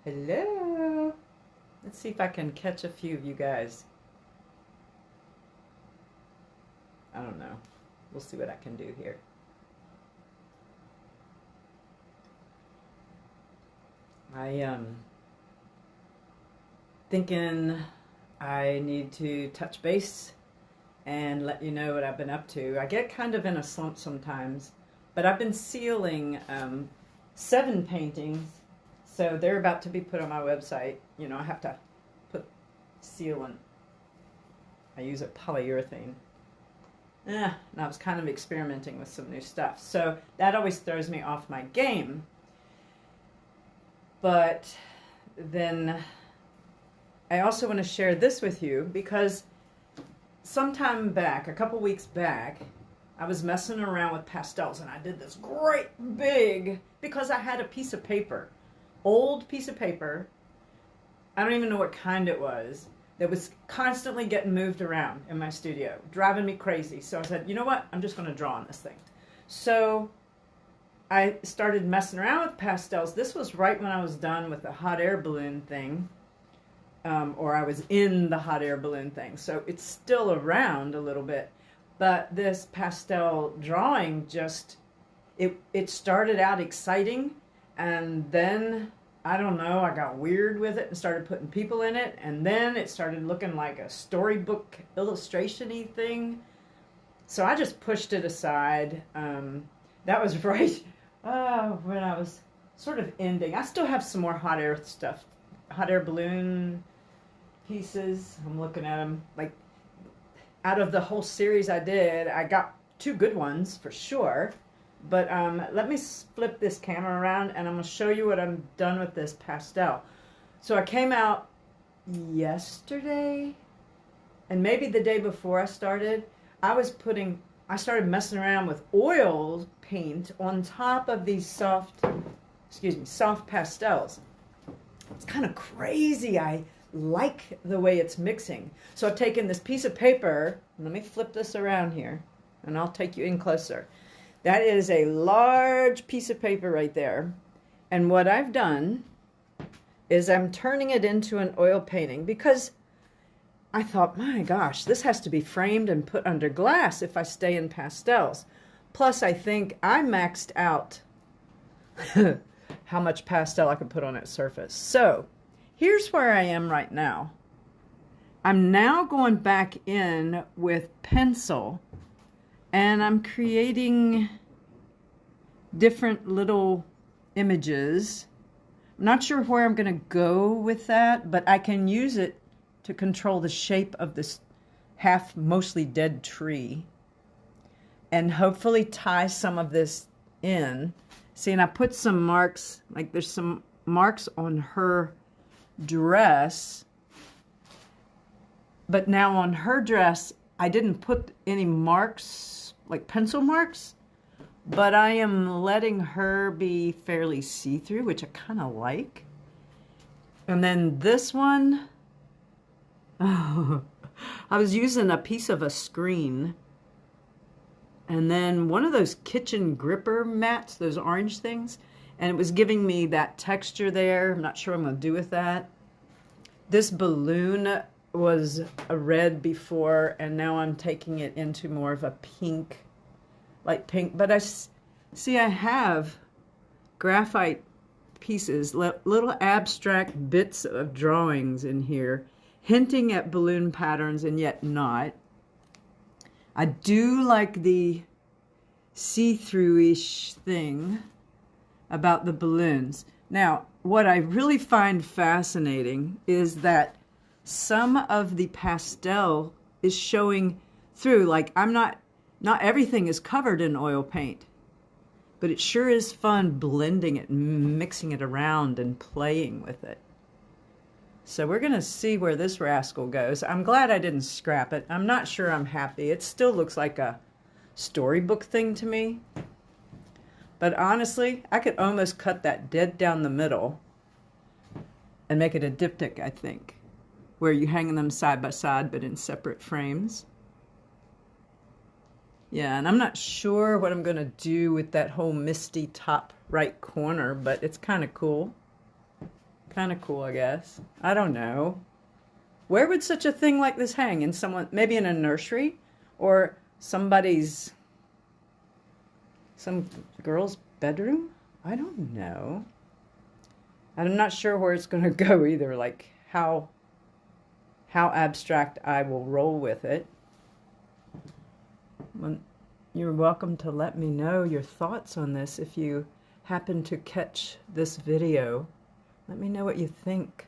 Hello. Let's see if I can catch a few of you guys. I don't know. We'll see what I can do here. Thinking I need to touch base and let you know what I've been up to. I get kind of in a slump sometimes, but I've been sealing 7 paintings, so they're about to be put on my website. You know, I have to put sealant. I use a polyurethane. And I was kind of experimenting with some new stuff, so that always throws me off my game. But then I also want to share this with you because sometime back, a couple weeks back, I was messing around with pastels and I did this great big, because I had a piece of paper, old piece of paper, I don't even know what kind it was, that was constantly getting moved around in my studio, driving me crazy. So I said, you know what, I'm just going to draw on this thing. So I started messing around with pastels. This was right when I was done with the hot air balloon thing, or I was in the hot air balloon thing. So it's still around a little bit. But this pastel drawing just, it started out exciting, and then, I don't know, I got weird with it and started putting people in it, and then it started looking like a storybook illustration-y thing. So I just pushed it aside. That was right when I was sort of ending. I still have some more hot air stuff, hot air balloon pieces. I'm looking at them. Like, out of the whole series I did, I got 2 good ones for sure. But let me flip this camera around and I'm going to show you what I'm done with this pastel. So I came out yesterday, and maybe the day before I started, I started messing around with oil paint on top of these soft pastels. It's kind of crazy. I like the way it's mixing. So I've taken this piece of paper, let me flip this around here, and I'll take you in closer. That is a large piece of paper right there. And what I've done is I'm turning it into an oil painting, because I thought, my gosh, this has to be framed and put under glass if I stay in pastels. Plus, I think I maxed out how much pastel I could put on that surface. So here's where I am right now. I'm now going back in with pencil, and I'm creating different little images. I'm not sure where I'm going to go with that, but I can use it to control the shape of this half mostly dead tree, and hopefully tie some of this in. See, and I put some marks, like there's some marks on her dress, but now on her dress I didn't put any marks, like pencil marks, but I am letting her be fairly see-through, which I kind of like. And then this one, I was using a piece of a screen, and then one of those kitchen gripper mats, those orange things, and it was giving me that texture there. I'm not sure what I'm going to do with that. This balloon was a red before, and now I'm taking it into more of a pink, light pink. But I have graphite pieces, little abstract bits of drawings in here, hinting at balloon patterns and yet not. I do like the see-through-ish thing about the balloons. Now, what I really find fascinating is that some of the pastel is showing through. Like, not everything is covered in oil paint, but it sure is fun blending it and mixing it around and playing with it. So we're going to see where this rascal goes. I'm glad I didn't scrap it. I'm not sure I'm happy. It still looks like a storybook thing to me. But honestly, I could almost cut that dead down the middle and make it a diptych, I think, where you hang them side by side but in separate frames. Yeah, and I'm not sure what I'm going to do with that whole misty top right corner, but it's kind of cool. Kind of cool, I guess. I don't know. Where would such a thing like this hang? In someone, maybe in a nursery or somebody's, some girl's bedroom? I don't know. I'm not sure where it's going to go either, like how abstract I will roll with it. You're welcome to let me know your thoughts on this if you happen to catch this video. Let me know what you think.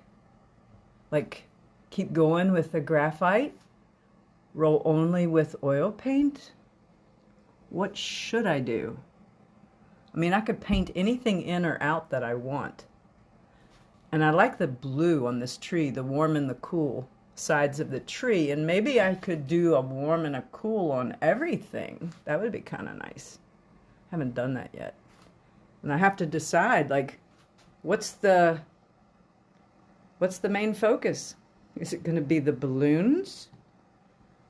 Like, keep going with the graphite? Roll only with oil paint? What should I do? I mean, I could paint anything in or out that I want. And I like the blue on this tree, the warm and the cool sides of the tree. And maybe I could do a warm and a cool on everything. That would be kind of nice. Haven't done that yet. And I have to decide, like, what's the main focus? Is it going to be the balloons?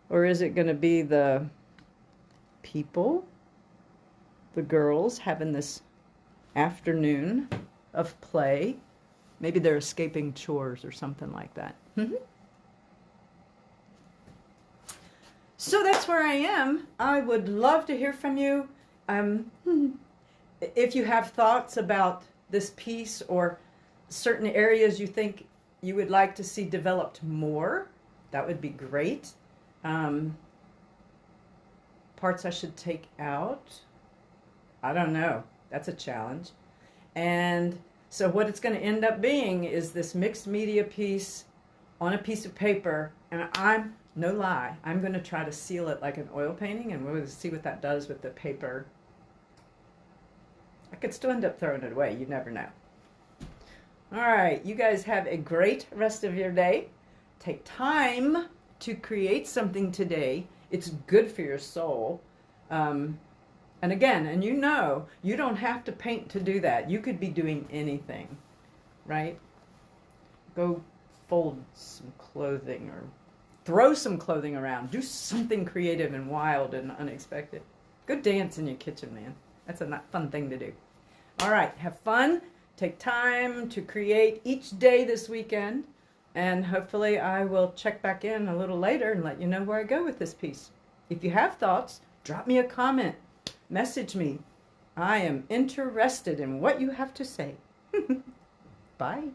Or is it going to be the people? The girls having this afternoon of play? Maybe they're escaping chores or something like that. So that's where I am. I would love to hear from you. If you have thoughts about this piece or certain areas you think you would like to see developed more, that would be great. Parts I should take out, I don't know. That's a challenge. And so what it's going to end up being is this mixed media piece on a piece of paper, and I'm, no lie, I'm going to try to seal it like an oil painting, and we'll see what that does with the paper. I could still end up throwing it away. You never know. All right, you guys have a great rest of your day. Take time to create something today. It's good for your soul. And again, and you know, you don't have to paint to do that. You could be doing anything, right? Go fold some clothing or throw some clothing around. Do something creative and wild and unexpected. Go dance in your kitchen, man. That's a fun thing to do. All right, have fun. Take time to create each day this weekend. And hopefully I will check back in a little later and let you know where I go with this piece. If you have thoughts, drop me a comment. Message me. I am interested in what you have to say. Bye.